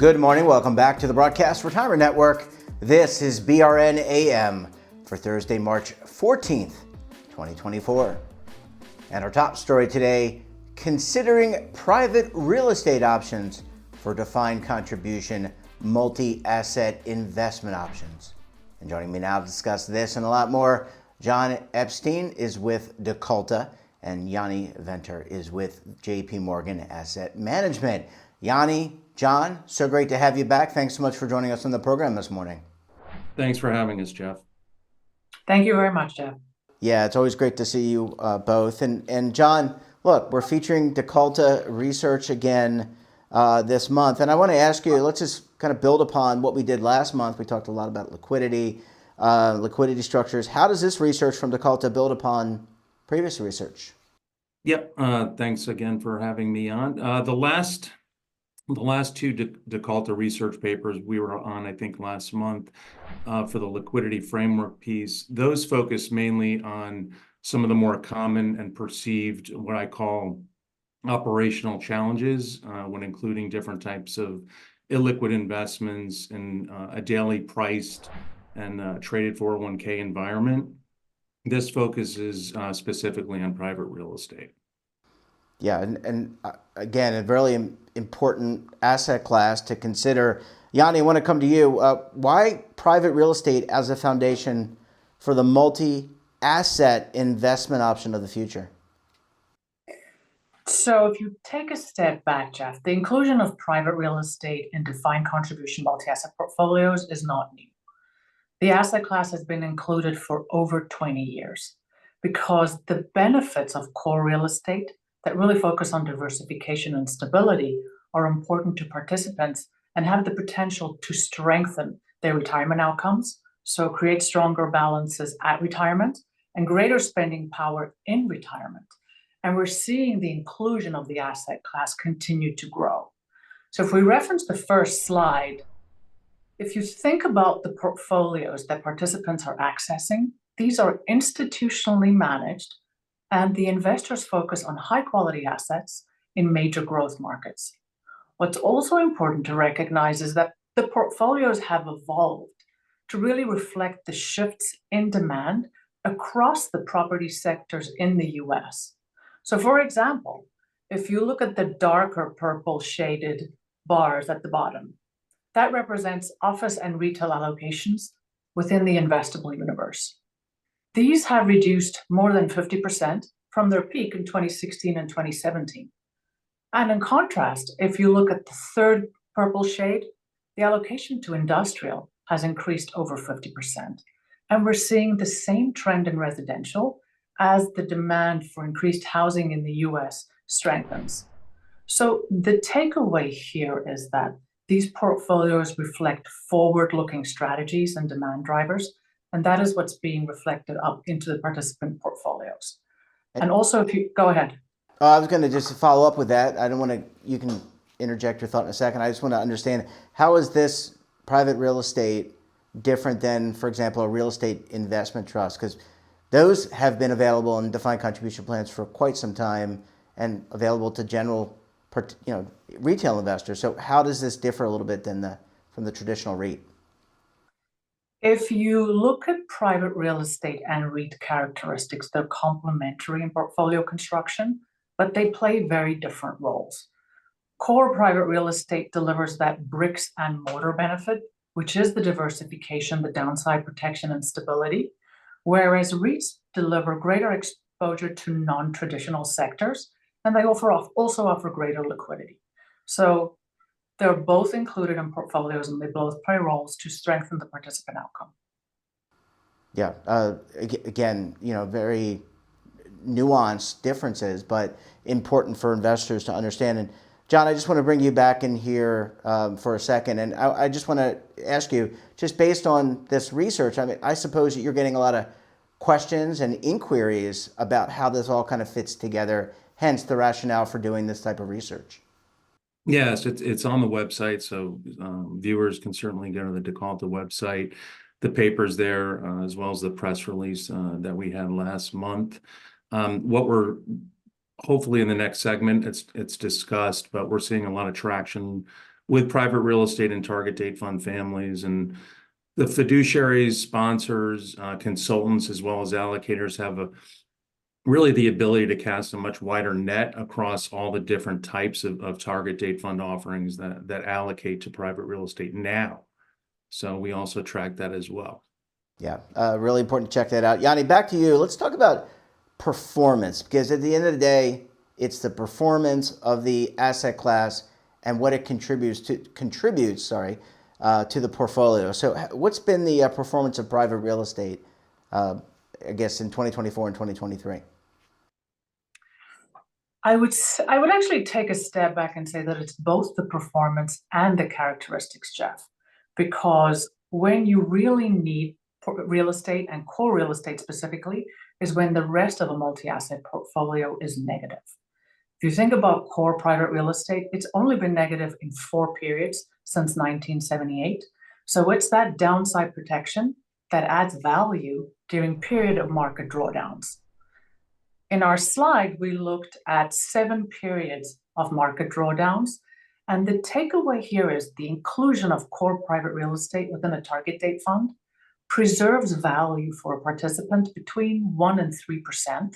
Good morning. Welcome back to the Broadcast Retirement Network. This is BRN AM for Thursday, March 14th, 2024. And our top story today, considering private real estate options for defined contribution multi-asset investment options. And joining me now to discuss this and a lot more, John Epstein is with Deculta and Yanni Venter is with JP Morgan Asset Management. Yanni, John, so great to have you back. Thanks so much for joining us on the program this morning. Thanks for having us, Jeff. Thank you very much, Jeff. Yeah, it's always great to see you both. And John, look, we're featuring Deculta research again this month. And I want to ask you, let's just kind of build upon what we did last month. We talked a lot about liquidity structures. How does this research from Deculta build upon previous research? Yep. Thanks again for having me on. The last two Deculta research papers we were on, I think, last month for the liquidity framework piece, those focus mainly on some of the more common and perceived, what I call operational challenges when including different types of illiquid investments in a daily priced and traded 401k environment. This focuses specifically on private real estate. Yeah, and again, a really important asset class to consider. Yanni, I want to come to you. Why private real estate as a foundation for the multi-asset investment option of the future? So if you take a step back, Jeff, the inclusion of private real estate in defined contribution multi-asset portfolios is not new. The asset class has been included for over 20 years because the benefits of core real estate that really focus on diversification and stability are important to participants and have the potential to strengthen their retirement outcomes, so create stronger balances at retirement and greater spending power in retirement. And we're seeing the inclusion of the asset class continue to grow. So if we reference the first slide, if you think about the portfolios that participants are accessing, these are institutionally managed, and the investors focus on high-quality assets in major growth markets. What's also important to recognize is that the portfolios have evolved to really reflect the shifts in demand across the property sectors in the U.S. So, for example, if you look at the darker purple shaded bars at the bottom, that represents office and retail allocations within the investable universe. These have reduced more than 50% from their peak in 2016 and 2017. And in contrast, if you look at the third purple shade, the allocation to industrial has increased over 50%. And we're seeing the same trend in residential as the demand for increased housing in the US strengthens. So the takeaway here is that these portfolios reflect forward-looking strategies and demand drivers, and that is what's being reflected up into the participant portfolios. And also, if you go ahead. I was going to just follow up with that. I don't want to, you can interject your thought in a second. I just want to understand, how is this private real estate different than, for example, a real estate investment trust? Because those have been available in defined contribution plans for quite some time and available to general, retail investors. So how does this differ a little bit than from the traditional REIT? If you look at private real estate and REIT characteristics, they're complementary in portfolio construction, but they play very different roles. Core private real estate delivers that bricks and mortar benefit, which is the diversification, the downside protection, and stability, whereas REITs deliver greater exposure to non-traditional sectors, and they also offer greater liquidity. So they're both included in portfolios, and they both play roles to strengthen the participant outcome. Yeah, again, very nuanced differences, but important for investors to understand. And John, I just want to bring you back in here for a second, and I just want to ask you, just based on this research, I suppose that you're getting a lot of questions and inquiries about how this all kind of fits together, hence the rationale for doing this type of research. Yes, it's on the website, so viewers can certainly go to the Deculta website. The paper's there, as well as the press release that we had last month. What we're hopefully in the next segment, it's discussed, but we're seeing a lot of traction with private real estate and target date fund families. And the fiduciaries, sponsors, consultants, as well as allocators have really the ability to cast a much wider net across all the different types of target date fund offerings that allocate to private real estate now. So we also track that as well. Yeah, really important to check that out. Yanni, back to you. Let's talk about performance, because at the end of the day, it's the performance of the asset class and what it contributes to the portfolio. So what's been the performance of private real estate, I guess, in 2024 and 2023? I would actually take a step back and say that it's both the performance and the characteristics, Jeff, because when you really need real estate, and core real estate specifically, is when the rest of a multi-asset portfolio is negative. If you think about core private real estate, it's only been negative in 4 periods since 1978. So it's that downside protection that adds value during period of market drawdowns. In our slide, we looked at 7 periods of market drawdowns. And the takeaway here is the inclusion of core private real estate within a target date fund preserves value for a participant between 1% and 3%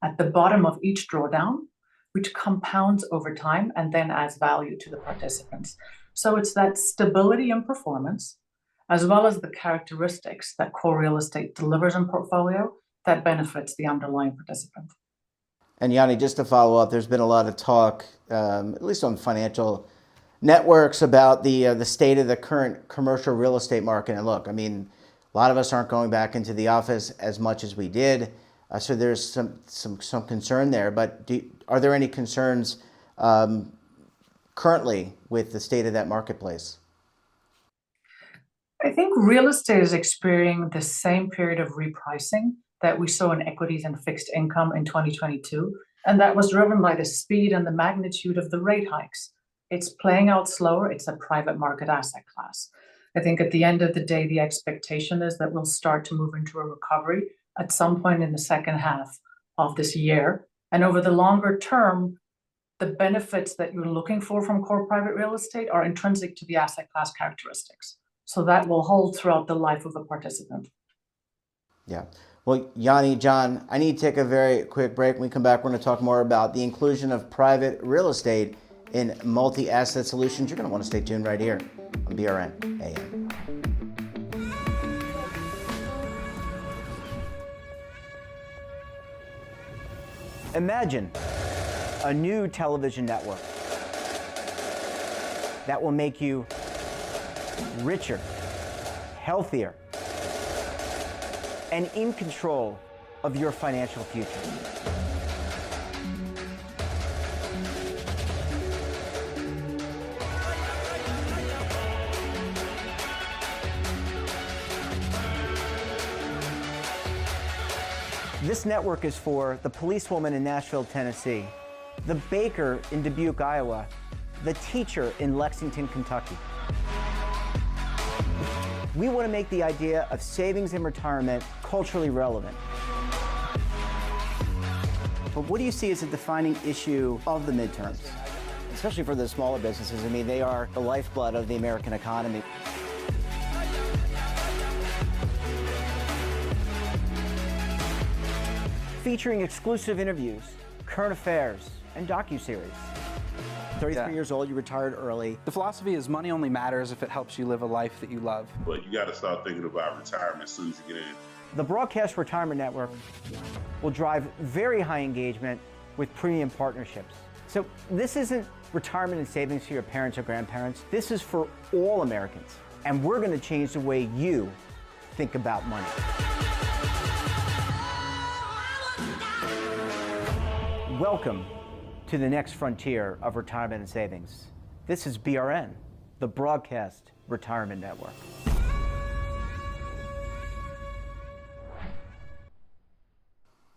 at the bottom of each drawdown, which compounds over time and then adds value to the participants. So it's that stability and performance, as well as the characteristics that core real estate delivers in portfolio, that benefits the underlying participant. And Yanni, just to follow up, there's been a lot of talk, at least on financial networks, about the state of the current commercial real estate market. And look, I mean, a lot of us aren't going back into the office as much as we did, so there's some concern there. But are there any concerns currently with the state of that marketplace? I think real estate is experiencing the same period of repricing that we saw in equities and fixed income in 2022, and that was driven by the speed and the magnitude of the rate hikes. It's playing out slower. It's a private market asset class. I think at the end of the day, the expectation is that we'll start to move into a recovery at some point in the second half of this year. And over the longer term, the benefits that you're looking for from core private real estate are intrinsic to the asset class characteristics. So that will hold throughout the life of the participant. Yeah. Well, Yanni, John, I need to take a very quick break. When we come back, we're going to talk more about the inclusion of private real estate in multi-asset solutions. You're going to want to stay tuned right here on BRN AM. Imagine a new television network that will make you richer, healthier, and in control of your financial future. This network is for the policewoman in Nashville, Tennessee, the baker in Dubuque, Iowa, the teacher in Lexington, Kentucky. We want to make the idea of savings and retirement culturally relevant. But what do you see as a defining issue of the midterms, especially for the smaller businesses? I mean, they are the lifeblood of the American economy. Featuring exclusive interviews, current affairs, and docuseries. 33 years old, you retired early. The philosophy is money only matters if it helps you live a life that you love. But you got to start thinking about retirement as soon as you get in. The Broadcast Retirement Network will drive very high engagement with premium partnerships. So this isn't retirement and savings for your parents or grandparents. This is for all Americans. And we're going to change the way you think about money. Welcome to the next frontier of retirement and savings. This is BRN, the Broadcast Retirement Network.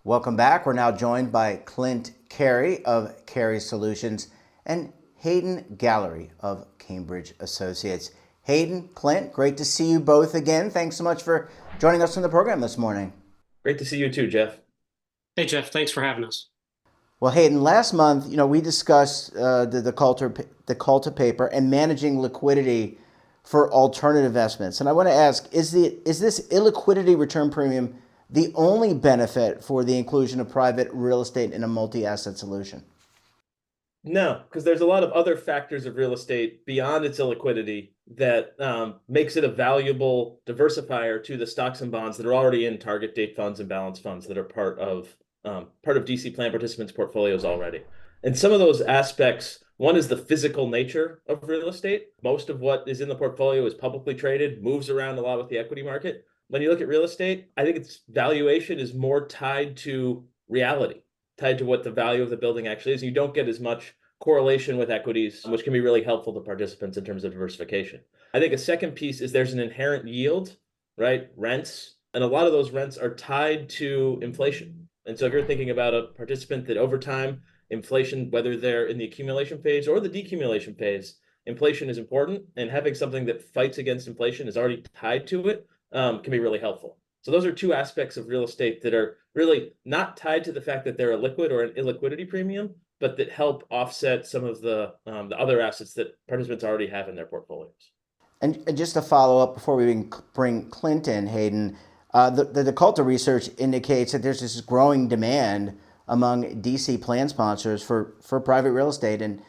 Welcome back. We're now joined by Clint Carey of Carey Solutions and Hayden Gallery of Cambridge Associates. Hayden, Clint, great to see you both again. Thanks so much for joining us on the program this morning. Great to see you too, Jeff. Hey, Jeff. Thanks for having us. Well, Hayden, last month, we discussed the Calta paper and managing liquidity for alternative investments. And I want to ask, is this illiquidity return premium the only benefit for the inclusion of private real estate in a multi-asset solution? No, because there's a lot of other factors of real estate beyond its illiquidity that makes it a valuable diversifier to the stocks and bonds that are already in target date funds and balance funds that are part of DC plan participants' portfolios already. And some of those aspects, one is the physical nature of real estate. Most of what is in the portfolio is publicly traded, moves around a lot with the equity market. When you look at real estate, I think its valuation is more tied to reality, tied to what the value of the building actually is. You don't get as much correlation with equities, which can be really helpful to participants in terms of diversification. I think a second piece is there's an inherent yield, right? Rents, and a lot of those rents are tied to inflation. And so if you're thinking about a participant that over time, inflation, whether they're in the accumulation phase or the decumulation phase, inflation is important, and having something that fights against inflation is already tied to it can be really helpful. So those are two aspects of real estate that are really not tied to the fact that they're a liquid or an illiquidity premium, but that help offset some of the other assets that participants already have in their portfolios. And just to follow up before we bring Clint in, Hayden, the Calta research indicates that there's this growing demand among DC plan sponsors for private real estate. And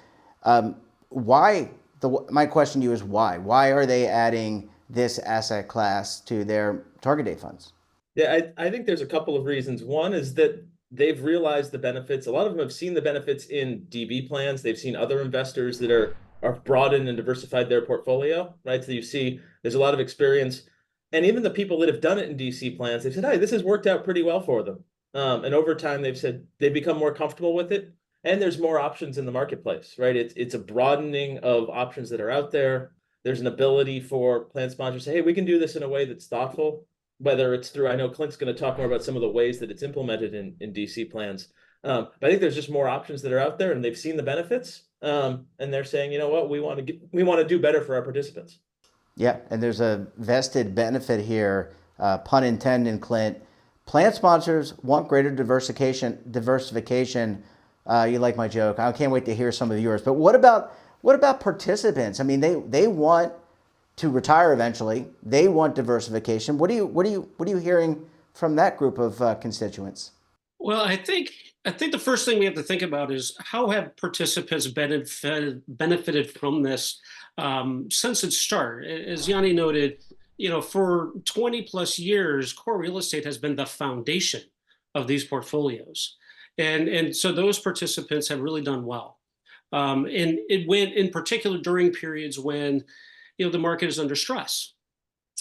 why? My question to you is why? Why are they adding this asset class to their target date funds? Yeah, I think there's a couple of reasons. One is that they've realized the benefits. A lot of them have seen the benefits in DB plans. They've seen other investors that are broadened and diversified their portfolio, right? So you see there's a lot of experience. And even the people that have done it in DC plans, they've said, hey, this has worked out pretty well for them. And over time, they've said they've become more comfortable with it. And there's more options in the marketplace, right? It's a broadening of options that are out there. There's an ability for plan sponsors to say, hey, we can do this in a way that's thoughtful, whether it's through, I know Clint's going to talk more about some of the ways that it's implemented in DC plans. But I think there's just more options that are out there, and they've seen the benefits. And they're saying, you know what, we want to do better for our participants. Yeah, and there's a vested benefit here, pun intended, Clint. Plan sponsors want greater diversification. You like my joke. I can't wait to hear some of yours. But what about participants? I mean, they want to retire eventually. They want diversification. What are you hearing from that group of constituents? Well, I think the first thing we have to think about is how have participants benefited from this since its start. As Yanni noted, for 20 plus years, core real estate has been the foundation of these portfolios. And so those participants have really done well. And it went in particular during periods when, the market is under stress.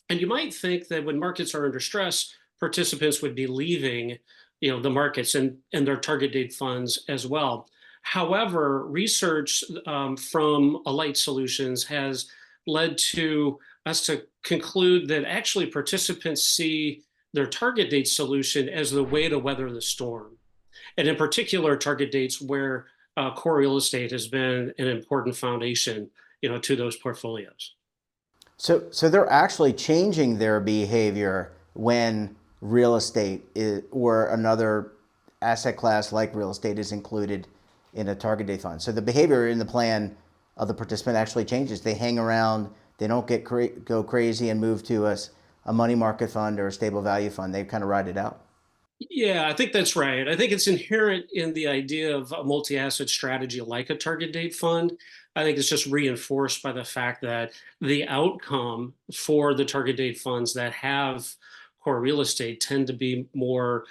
And you might think that when markets are under stress, participants would be leaving, the markets and their target date funds as well. However, research from Alight Solutions has led to us to conclude that actually participants see their target date solution as the way to weather the storm. And in particular, target dates where core real estate has been an important foundation, to those portfolios. So they're actually changing their behavior when real estate or another asset class like real estate is included in a target date fund. So the behavior in the plan of the participant actually changes. They hang around. They don't go crazy and move to a money market fund or a stable value fund. They kind of ride it out. Yeah, I think that's right. I think it's inherent in the idea of a multi-asset strategy like a target date fund. I think it's just reinforced by the fact that the outcome for the target date funds that have core real estate tend to be more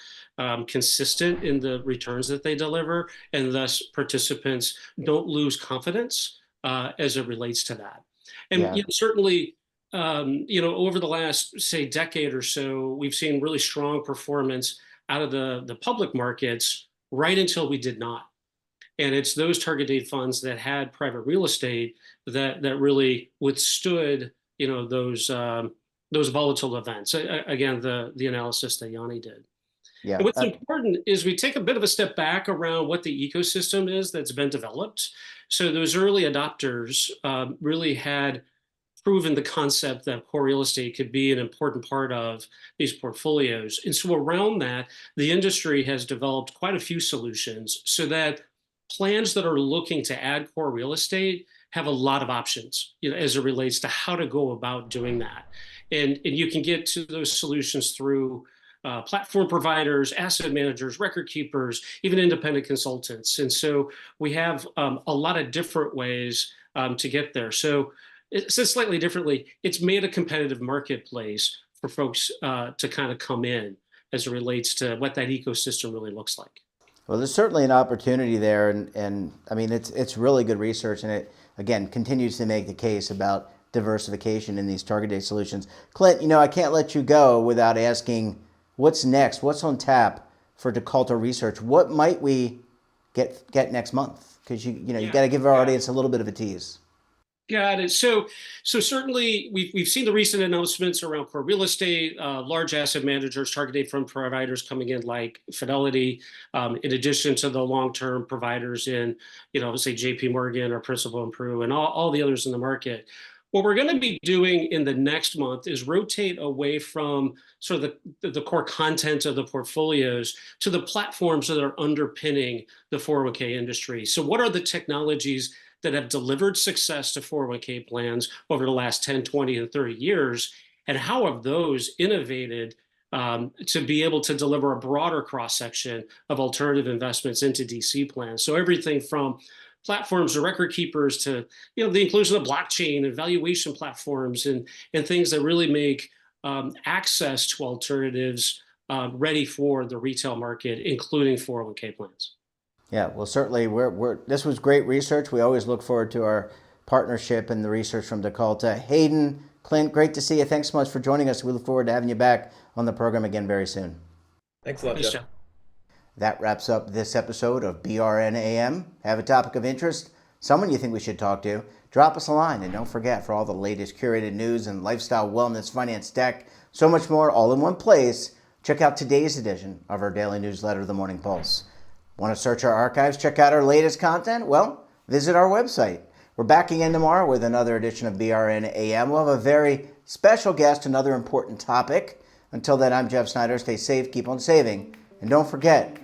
consistent in the returns that they deliver, and thus participants don't lose confidence as it relates to that. And certainly, over the last, say, decade or so, we've seen really strong performance out of the public markets right until we did not. And it's those target date funds that had private real estate that really withstood, those volatile events. Again, the analysis that Yanni did. Yeah. And what's important is we take a bit of a step back around what the ecosystem is that's been developed. So those early adopters really had proven the concept that core real estate could be an important part of these portfolios. And so around that, the industry has developed quite a few solutions so that plans that are looking to add core real estate have a lot of options, as it relates to how to go about doing that. And you can get to those solutions through platform providers, asset managers, record keepers, even independent consultants. And so we have a lot of different ways to get there. So it's slightly differently. It's made a competitive marketplace for folks to kind of come in as it relates to what that ecosystem really looks like. Well, there's certainly an opportunity there, and I mean, it's really good research, and it, again, continues to make the case about diversification in these target date solutions. Clint, I can't let you go without asking, what's next? What's on tap for Deculta Research? What might we get next month? Because you got to give our audience a little bit of a tease. Got it. So certainly we've seen the recent announcements around core real estate, large asset managers, target date fund providers coming in like Fidelity, in addition to the long-term providers in, say JP Morgan or Principal and Pru and all the others in the market. What we're going to be doing in the next month is rotate away from sort of the core content of the portfolios to the platforms that are underpinning the 401k industry. So what are the technologies that have delivered success to 401k plans over the last 10, 20, and 30 years? And how have those innovated to be able to deliver a broader cross-section of alternative investments into DC plans? So everything from platforms to record keepers to the inclusion of blockchain and valuation platforms and things that really make access to alternatives ready for the retail market, including 401k plans. Yeah, well, certainly this was great research. We always look forward to our partnership and the research from Deculta. Hayden, Clint, great to see you. Thanks so much for joining us. We look forward to having you back on the program again very soon. Thanks a lot, Jeff. That wraps up this episode of BRNAM. Have a topic of interest, someone you think we should talk to, drop us a line. And don't forget, for all the latest curated news and lifestyle, wellness, finance, tech, so much more all in one place, check out today's edition of our daily newsletter, The Morning Pulse. Want to search our archives, check out our latest content? Well, visit our website. We're back again tomorrow with another edition of BRNAM. We'll have a very special guest, another important topic. Until then, I'm Jeff Snyder. Stay safe, keep on saving, and don't forget,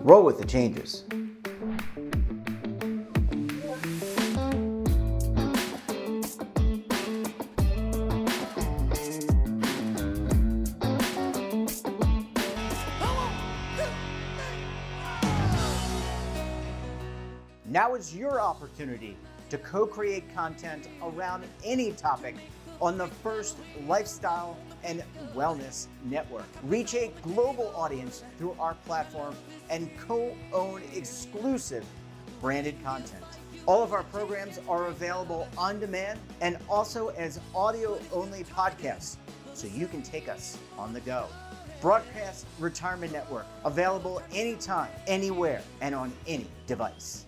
roll with the changes. Now is your opportunity to co-create content around any topic on the First Lifestyle and Wellness Network. Reach a global audience through our platform and co-own exclusive branded content. All of our programs are available on demand and also as audio-only podcasts, so you can take us on the go. Broadcast Retirement Network, available anytime, anywhere, and on any device.